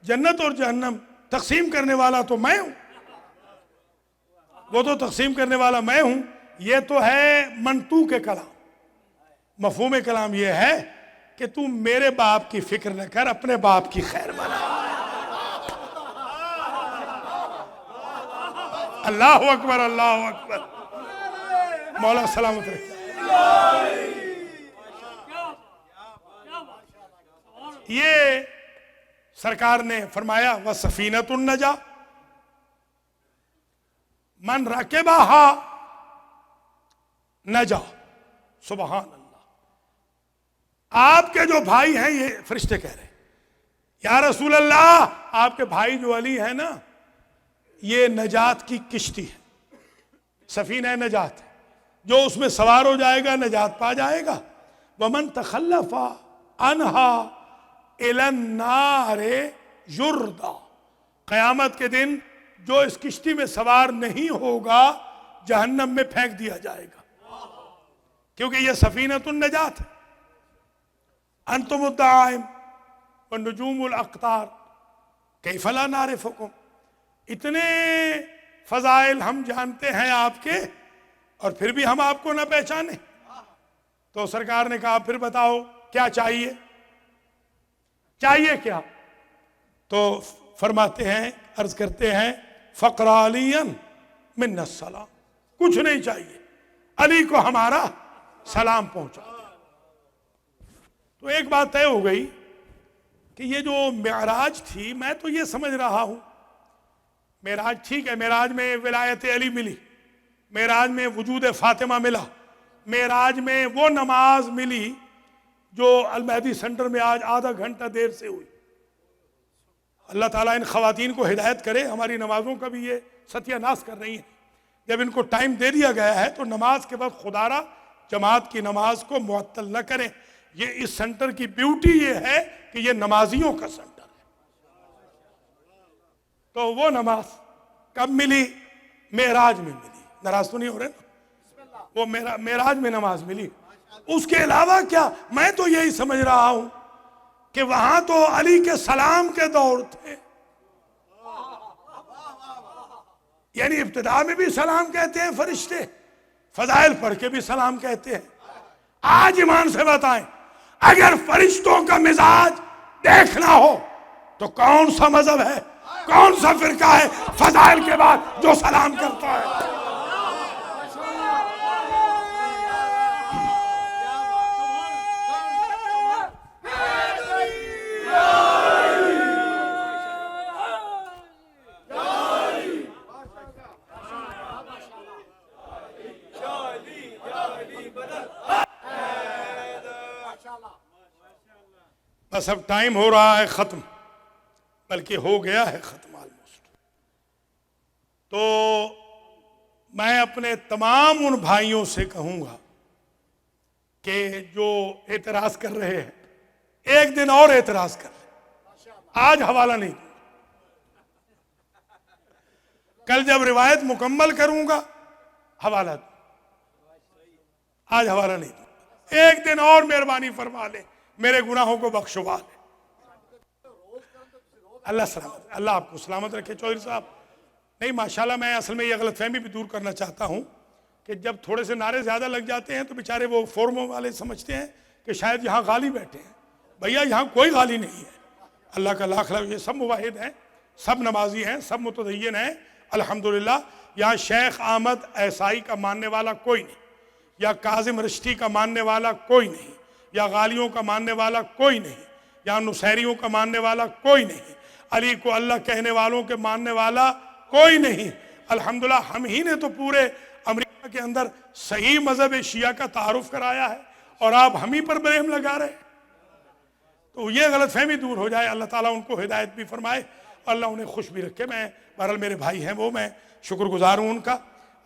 جنت اور جہنم تقسیم کرنے والا تو میں ہوں، وہ تو تقسیم کرنے والا میں ہوں۔ یہ تو ہے منطوق کلام، مفہوم کلام یہ ہے کہ تو میرے باپ کی فکر نہ کر، اپنے باپ کی خیر بنا۔ اللہ اکبر، اللہ اکبر۔ مولا سلامت رکھے۔ یہ سرکار نے فرمایا وَسَفِینَةُ النَّجَاةِ من رَكِبَهَا نجا۔ سبحان اللہ۔ آپ کے جو بھائی ہیں، یہ فرشتے کہہ رہے ہیں یا رسول اللہ آپ کے بھائی جو علی ہیں نا، یہ نجات کی کشتی ہے، سفینہ نجات ہے، جو اس میں سوار ہو جائے گا نجات پا جائے گا۔ وَمَن تَخَلَّفَ عَنْهَا إِلَى النَّارِ يُرْدَى، قیامت کے دن جو اس کشتی میں سوار نہیں ہوگا جہنم میں پھینک دیا جائے گا، کیونکہ یہ سفینۃ النجات ہے۔ انتم الدعائم والنجوم الاقطار کیف لا نعرفکم، اتنے فضائل ہم جانتے ہیں آپ کے اور پھر بھی ہم آپ کو نہ پہچانے۔ تو سرکار نے کہا پھر بتاؤ کیا چاہیے، چاہیے کیا؟ تو فرماتے ہیں، عرض کرتے ہیں فقر علی من السلام، کچھ نہیں چاہیے، علی کو ہمارا سلام پہنچا دیں۔ تو ایک بات طے ہو گئی کہ یہ جو معراج تھی، میں تو یہ سمجھ رہا ہوں معراج ٹھیک ہے، معراج میں ولایت علی ملی، معراج میں وجود فاطمہ ملا، معراج میں وہ نماز ملی جو المہدی سینٹر میں آج آدھا گھنٹہ دیر سے ہوئی۔ اللہ تعالیٰ ان خواتین کو ہدایت کرے، ہماری نمازوں کا بھی یہ ستیہ ناس کر رہی ہیں۔ جب ان کو ٹائم دے دیا گیا ہے تو نماز کے وقت خدا را جماعت کی نماز کو معطل نہ کریں۔ یہ اس سینٹر کی بیوٹی یہ ہے کہ یہ نمازیوں کا سینٹر ہے۔ تو وہ نماز کب ملی؟ معراج میں ملی۔ ناراض تو نہیں ہو رہے نا؟ وہ معراج میں نماز ملی۔ اس کے علاوہ کیا؟ میں تو یہی سمجھ رہا ہوں کہ وہاں تو علی کے سلام کے دور تھے، یعنی ابتدا میں بھی سلام کہتے ہیں فرشتے، فضائل پڑھ کے بھی سلام کہتے ہیں۔ آج ایمان سے بتائیں، اگر فرشتوں کا مزاج دیکھنا ہو تو کون سا مذہب ہے، کون سا فرقہ ہے فضائل کے بعد جو سلام کرتا ہے؟ بس اب ٹائم ہو رہا ہے ختم، بلکہ ہو گیا ہے ختم آلموسٹ۔ تو میں اپنے تمام ان بھائیوں سے کہوں گا کہ جو اعتراض کر رہے ہیں ایک دن اور اعتراض کر لیں، آج حوالہ نہیں دوں، کل جب روایت مکمل کروں گا حوالہ دوں، آج حوالہ نہیں دوں، ایک دن اور مہربانی فرما لیں، میرے گناہوں کو بخشوا لیں۔ اللہ سلامت، اللہ آپ کو سلامت رکھے چودھری صاحب۔ نہیں ماشاءاللہ، میں اصل میں یہ غلط فہمی بھی دور کرنا چاہتا ہوں کہ جب تھوڑے سے نعرے زیادہ لگ جاتے ہیں تو بیچارے وہ فورموں والے سمجھتے ہیں کہ شاید یہاں غالی بیٹھے ہیں۔ بھیا یہاں کوئی غالی نہیں ہے، اللہ کا لاکھ لاکھ، یہ سب موحد ہیں، سب نمازی ہیں، سب متدین ہیں الحمدللہ۔ یہاں شیخ احمد عیسائی کا ماننے والا کوئی نہیں، یا کاظم رشتی کا ماننے والا کوئی نہیں، یا غالیوں کا ماننے والا کوئی نہیں، یا نصیریوں کا ماننے والا کوئی نہیں، علی کو اللہ کہنے والوں کے ماننے والا کوئی نہیں۔ الحمدللہ ہم ہی نے تو پورے امریکہ کے اندر صحیح مذہب شیعہ کا تعارف کرایا ہے، اور آپ ہم ہی پر برہم لگا رہے ہیں۔ تو یہ غلط فہمی دور ہو جائے، اللہ تعالیٰ ان کو ہدایت بھی فرمائے، اللہ انہیں خوش بھی رکھے۔ میں بہرحال میرے بھائی ہیں وہ، میں شکر گزار ہوں ان کا۔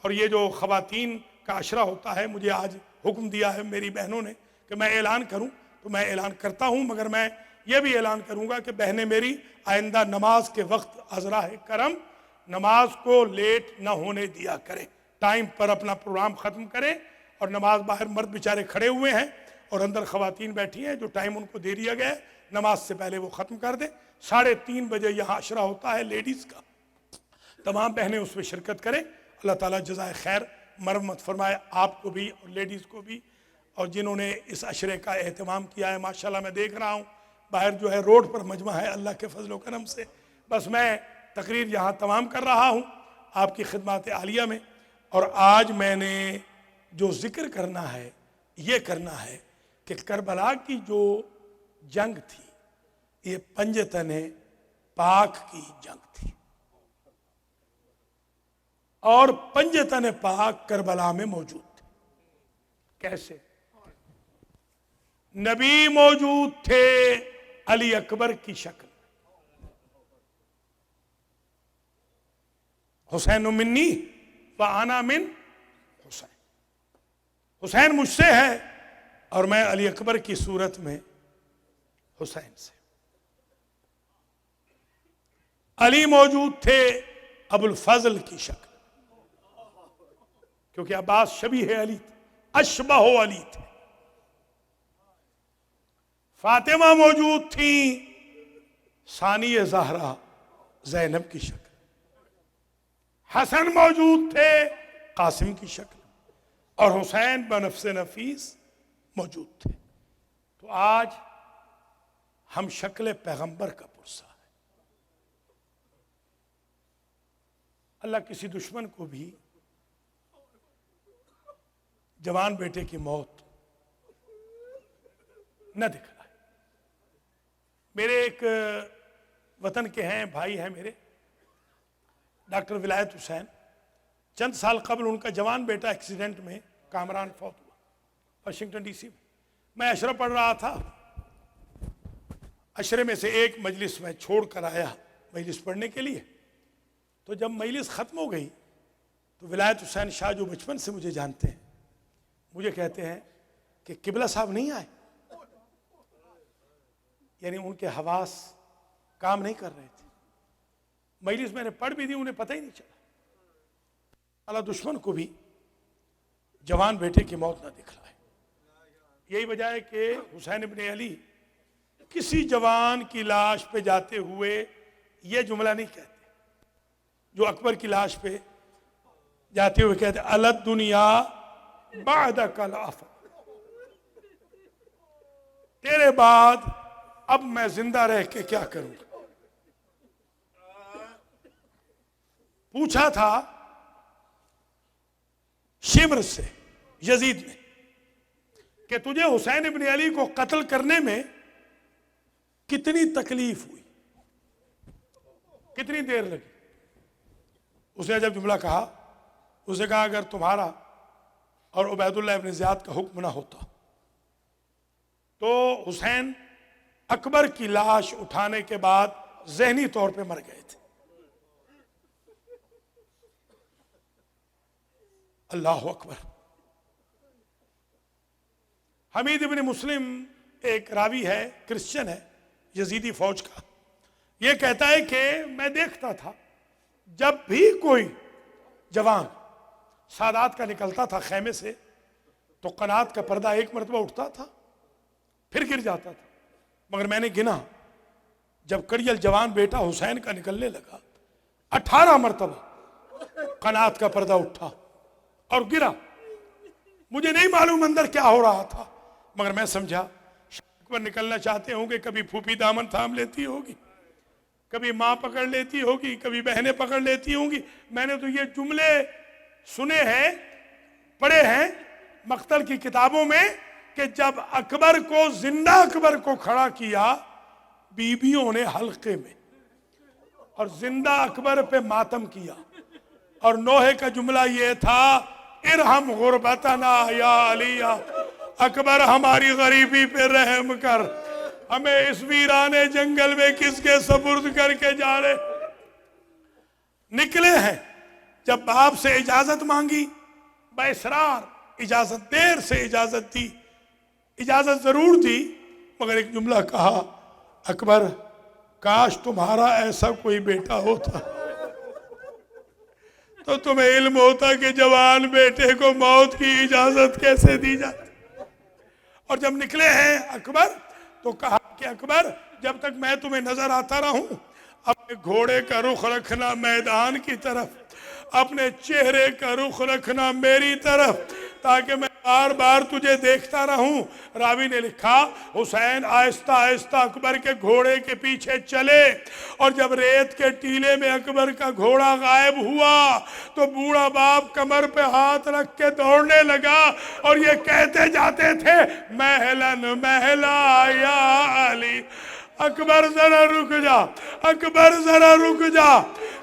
اور یہ جو خواتین کا عشرہ ہوتا ہے، مجھے آج حکم دیا ہے میری بہنوں نے کہ میں اعلان کروں، تو میں اعلان کرتا ہوں، مگر میں یہ بھی اعلان کروں گا کہ بہنیں میری آئندہ نماز کے وقت عذراء کرم نماز کو لیٹ نہ ہونے دیا کریں، ٹائم پر اپنا پروگرام ختم کریں، اور نماز باہر مرد بیچارے کھڑے ہوئے ہیں اور اندر خواتین بیٹھی ہیں، جو ٹائم ان کو دے دیا گیا ہے نماز سے پہلے وہ ختم کر دیں۔ 3:30 بجے یہاں عشرہ ہوتا ہے لیڈیز کا، تمام بہنیں اس میں شرکت کریں۔ اللہ تعالیٰ جزائے خیر مرمت فرمائے آپ کو بھی اور لیڈیز کو بھی، اور جنہوں نے اس عشرے کا اہتمام کیا ہے۔ ماشاءاللہ میں دیکھ رہا ہوں باہر جو ہے روڈ پر مجمع ہے اللہ کے فضل و کرم سے۔ بس میں تقریر یہاں تمام کر رہا ہوں آپ کی خدمات عالیہ میں، اور آج میں نے جو ذکر کرنا ہے یہ کرنا ہے کہ کربلا کی جو جنگ تھی یہ پنجتن پاک کی جنگ تھی، اور پنجتن پاک کربلا میں موجود تھے۔ کیسے؟ نبی موجود تھے علی اکبر کی شکل، حسین منی وانا من حسین، حسین مجھ سے ہے اور میں علی اکبر کی صورت میں حسین سے۔ علی موجود تھے ابو الفضل کی شکل، کیونکہ عباس شبیہ علی تھے، اشبہ علی تھے۔ فاطمہ موجود تھی ثانی زہرا زینب کی شکل، حسن موجود تھے قاسم کی شکل، اور حسین بنفس نفیس موجود تھے۔ تو آج ہم شکل پیغمبر کا پرسہ ہے۔ اللہ کسی دشمن کو بھی جوان بیٹے کی موت نہ دکھلائے۔ میرے ایک وطن کے ہیں، بھائی ہیں میرے، ڈاکٹر ولایت حسین، چند سال قبل ان کا جوان بیٹا ایکسیڈنٹ میں کامران فوت ہوا واشنگٹن ڈی سی میں عشرہ پڑھ رہا تھا، عشرے میں سے ایک مجلس میں چھوڑ کر آیا مجلس پڑھنے کے لیے۔ تو جب مجلس ختم ہو گئی تو ولایت حسین شاہ جو بچپن سے مجھے جانتے ہیں مجھے کہتے ہیں کہ قبلہ صاحب نہیں آئے، یعنی ان کے حواس کام نہیں کر رہے تھے۔ مجلس میں نے پڑھ بھی دی، انہیں پتہ ہی نہیں چلا۔ اللہ دشمن کو بھی جوان بیٹے کی موت نہ دکھلائے۔ یہی وجہ ہے کہ حسین ابن علی کسی جوان کی لاش پہ جاتے ہوئے یہ جملہ نہیں کہتے جو اکبر کی لاش پہ جاتے ہوئے کہتے الد دنیا بعدک العفو، تیرے بعد اب میں زندہ رہ کے کیا کروں گا۔ پوچھا تھا شمر سے یزید نے کہ تجھے حسین ابن علی کو قتل کرنے میں کتنی تکلیف ہوئی، کتنی دیر لگی؟ اس نے جب جملہ کہا، اسے کہا اگر تمہارا اور عبید اللہ ابن زیاد کا حکم نہ ہوتا تو حسین اکبر کی لاش اٹھانے کے بعد ذہنی طور پہ مر گئے تھے۔ اللہ اکبر۔ حمید ابن مسلم ایک راوی ہے، کرسچن ہے، یزیدی فوج کا، یہ کہتا ہے کہ میں دیکھتا تھا جب بھی کوئی جوان سادات کا نکلتا تھا خیمے سے تو قنات کا پردہ ایک مرتبہ اٹھتا تھا پھر گر جاتا تھا، مگر میں نے گنا جب کڑیل جوان بیٹا حسین کا نکلنے لگا 18 مرتبہ قنات کا پردہ اٹھا اور گرا۔ مجھے نہیں معلوم اندر کیا ہو رہا تھا، مگر میں سمجھا اکبر نکلنا چاہتے ہوں گے، کبھی پھوپھی دامن تھام لیتی ہوگی، کبھی ماں پکڑ لیتی ہوگی، کبھی بہنیں پکڑ لیتی ہوں گی۔ میں نے تو یہ جملے سنے ہیں، پڑھے ہیں مقتل کی کتابوں میں کہ جب اکبر کو، زندہ اکبر کو کھڑا کیا بیویوں نے حلقے میں اور زندہ اکبر پہ ماتم کیا، اور نوحے کا جملہ یہ تھا ارحم غربتنا یا علی، اکبر ہماری غریبی پہ رحم کر، ہمیں اس ویرانے جنگل میں کس کے سپرد کر کے جا رہے۔ نکلے ہیں، جب باپ سے اجازت مانگی باصرار اجازت، دیر سے اجازت دی، اجازت ضرور دی، مگر ایک جملہ کہا اکبر کاش تمہارا ایسا کوئی بیٹا ہوتا تو تمہیں علم ہوتا کہ جوان بیٹے کو موت کی اجازت کیسے دی جاتی۔ اور جب نکلے ہیں اکبر تو کہا کہ اکبر جب تک میں تمہیں نظر آتا رہوں اپنے گھوڑے کا رخ رکھنا میدان کی طرف، اپنے چہرے کا رخ رکھنا میری طرف، تاکہ میں بار بار تجھے دیکھتا رہوں۔ راوی نے لکھا حسین آہستہ آہستہ اکبر کے گھوڑے کے پیچھے چلے، اور جب ریت کے ٹیلے میں اکبر کا گھوڑا غائب ہوا تو بوڑھا باپ کمر پہ ہاتھ رکھ کے دوڑنے لگا اور یہ کہتے جاتے تھے مہلن مہلا یا علی، اکبر ذرا رک جا، اکبر ذرا رک جا۔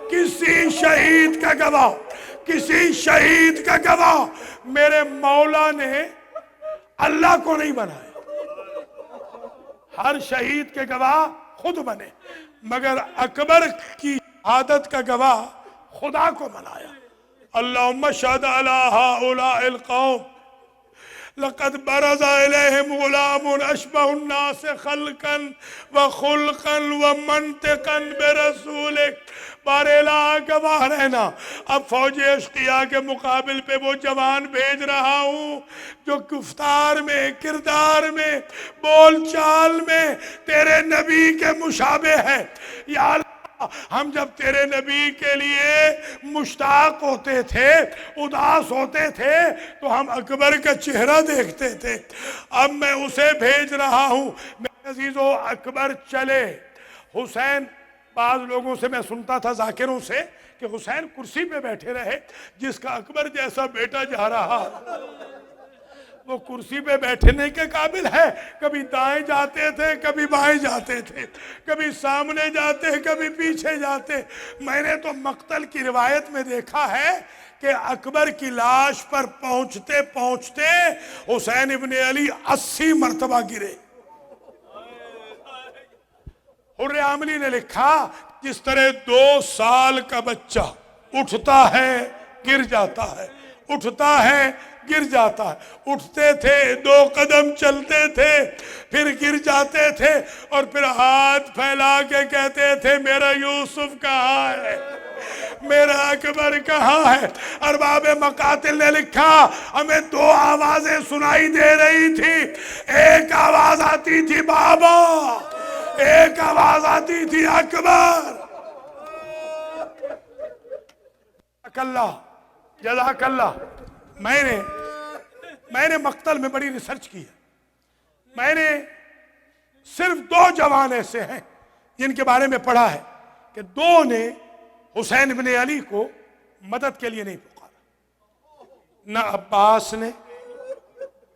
کسی شہید کا گواہ، کسی شہید کا گواہ میرے مولا نے اللہ کو نہیں بنایا، ہر شہید کے گواہ خود بنے، مگر اکبر کی عادت کا گواہ خدا کو بنایا۔ اللہم شہد علی ہؤلاء القوم لقد برز الیہم غلام اشبہ الناس خلقا وخلقا ومنطقا برسولک۔ بار الہ گواہ رہنا، اب فوج اشقیاء کے مقابل پہ وہ جوان بھیج رہا ہوں جو گفتار میں، کردار میں، بول چال میں تیرے نبی کے مشابہ ہے۔ یا اللہ ہم جب تیرے نبی کے لیے مشتاق ہوتے تھے، اداس ہوتے تھے تو ہم اکبر کا چہرہ دیکھتے تھے، اب میں اسے بھیج رہا ہوں۔ میرے عزیزو اکبر چلے، حسین، بعض لوگوں سے میں سنتا تھا ذاکروں سے کہ حسین کرسی پہ بیٹھے رہے، جس کا اکبر جیسا بیٹا جا رہا وہ کرسی پہ بیٹھنے کے قابل ہے۔ کبھی دائیں جاتے تھے، کبھی بائیں جاتے تھے، کبھی سامنے جاتے، کبھی پیچھے جاتے۔ میں نے تو مقتل کی روایت میں دیکھا ہے کہ اکبر کی لاش پر پہنچتے پہنچتے حسین ابن علی 80 مرتبہ گرے۔ حر عاملی نے لکھا جس طرح 2 سال کا بچہ اٹھتا ہے گر جاتا ہے، اٹھتا ہے گر جاتا ہے، اٹھتے تھے 2 قدم چلتے تھے پھر گر جاتے تھے اور پھر ہاتھ پھیلا کے کہتے تھے میرا یوسف کہاں ہے، میرا اکبر کہاں ہے۔ ارباب مقاتل نے لکھا ہمیں 2 آوازیں سنائی دے رہی تھی، ایک آواز آتی تھی بابا، ایک آواز آتی تھی اکبر. جزاک اللہ جزاک اللہ. میں نے مقتل میں بڑی ریسرچ کی ہے. میں نے صرف 2 جوان ایسے ہیں جن کے بارے میں پڑھا ہے کہ 2 نے حسین ابن علی کو مدد کے لیے نہیں پکارا. نہ عباس نے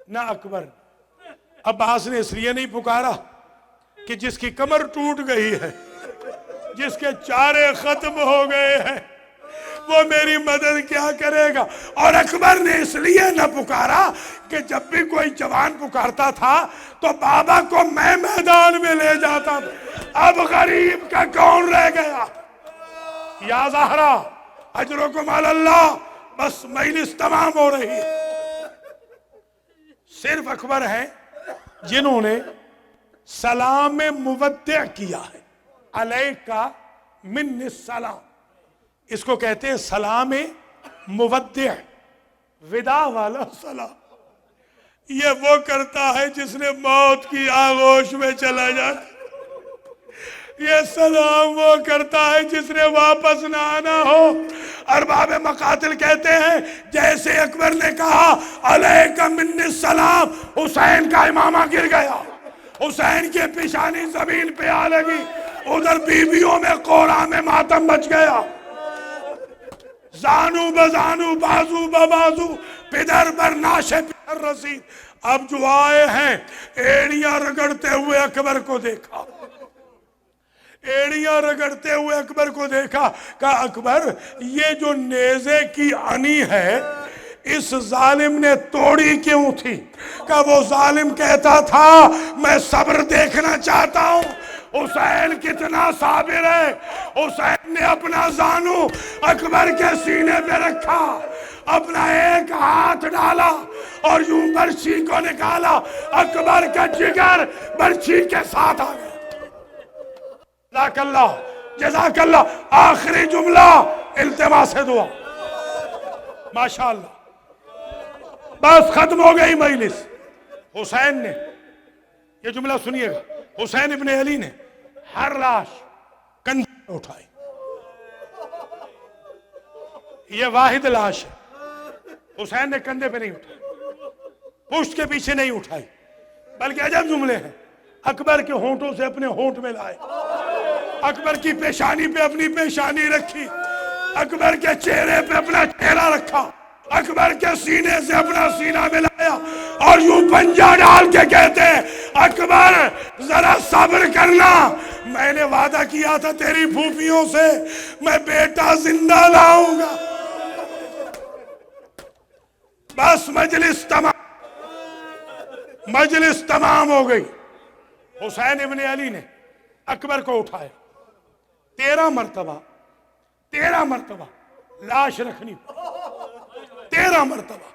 نہ اکبر نے. عباس نے اس لیے نہیں پکارا کہ جس کی کمر ٹوٹ گئی ہے، جس کے چارے ختم ہو گئے ہیں، وہ میری مدد کیا کرے گا. اور اکبر نے اس لیے نہ پکارا کہ جب بھی کوئی جوان پکارتا تھا تو بابا کو میں میدان میں لے جاتا تھا. اب غریب کا کون رہ گیا؟ یا زہرا اجرکم علی اللہ. بس مجلس تمام ہو رہی ہے. صرف اکبر ہیں جنہوں نے سلام مودع کیا ہے. علیکہ من السلام، اس کو کہتے ہیں سلام مودع، وداع والا سلام. یہ وہ کرتا ہے جس نے موت کی آغوش میں چلا جاتا. یہ سلام وہ کرتا ہے جس نے واپس نہ آنا ہو. ارباب مقاتل کہتے ہیں جیسے اکبر نے کہا علیکہ من السلام، حسین کا امامہ گر گیا، حسین کی پیشانی زمین پہ آ لگی. ادھر بیویوں میں قورا میں ماتم مچ گیا. زانو بزانو بازو ببازو پدر بر ناشے پدر رسید. اب جو آئے ہیں ایڑیاں رگڑتے ہوئے اکبر کو دیکھا، ایڑیاں رگڑتے ہوئے اکبر کو دیکھا. کہا اکبر یہ جو نیزے کی انی ہے اس ظالم نے توڑی کیوں تھی؟ کہ وہ ظالم کہتا تھا میں صبر دیکھنا چاہتا ہوں حسین کتنا صابر ہے. حسین نے اپنا زانو اکبر کے سینے پہ رکھا، اپنا ایک ہاتھ ڈالا اور یوں برچھی کو نکالا. اکبر کا جگر برچھی کے ساتھ آ گیا. جزاک اللہ جزاک اللہ. آخری جملہ التماس دعا. ماشاءاللہ بس ختم ہو گئی مجلس. حسین نے یہ جملہ سنیے گا، حسین ابن علی نے ہر لاش کندھے پہ اٹھائی. یہ واحد لاش ہے. حسین نے کندھے پہ نہیں اٹھائی، پشت کے پیچھے نہیں اٹھائی، بلکہ عجب جملے ہیں اکبر کے ہونٹوں سے اپنے ہونٹ میں لائے، اکبر کی پیشانی پہ اپنی پیشانی رکھی، اکبر کے چہرے پہ اپنا چہرہ رکھا، اکبر کے سینے سے اپنا سینہ ملایا اور یوں پنجہ ڈال کے کہتے ہیں اکبر ذرا صبر کرنا، میں نے وعدہ کیا تھا تیری پھوپھیوں سے میں بیٹا زندہ لاؤں گا. بس مجلس تمام ہو گئی. حسین ابن علی نے اکبر کو اٹھایا. 13 مرتبہ لاش رکھنی، 13 مرتبہ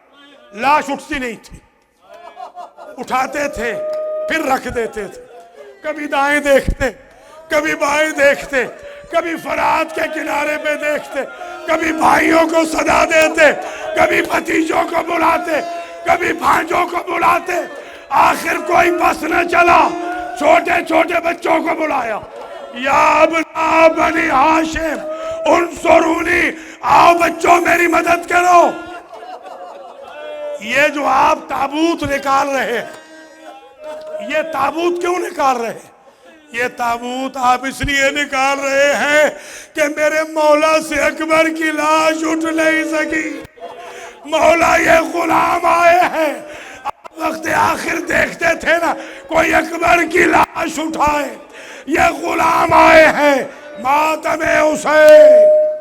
لاش اٹھتی نہیں تھی. اٹھاتے تھے پھر رکھ دیتے تھے، کبھی دائیں دیکھتے کبھی بائیں دیکھتے، کبھی فرات کے کنارے پہ دیکھتے، کبھی بھائیوں کو صدا دیتے، کبھی بھتیجوں کو بلاتے، کبھی بھانجوں کو بلاتے. آخر کوئی بس نہ چلا، چھوٹے چھوٹے بچوں کو بلایا. یا ابناء بنی ہاشم انصرونی، آؤ بچوں میری مدد کرو. یہ جو آپ تابوت نکال رہے ہیں، یہ تابوت کیوں نکال رہے ہیں؟ یہ تابوت آپ اس لیے نکال رہے ہیں کہ میرے مولا سے اکبر کی لاش اٹھ نہیں سکی. مولا یہ غلام آئے ہیں، وقت آخر دیکھتے تھے نا کوئی اکبر کی لاش اٹھائے. یہ غلام آئے ہیں ماتم حسین.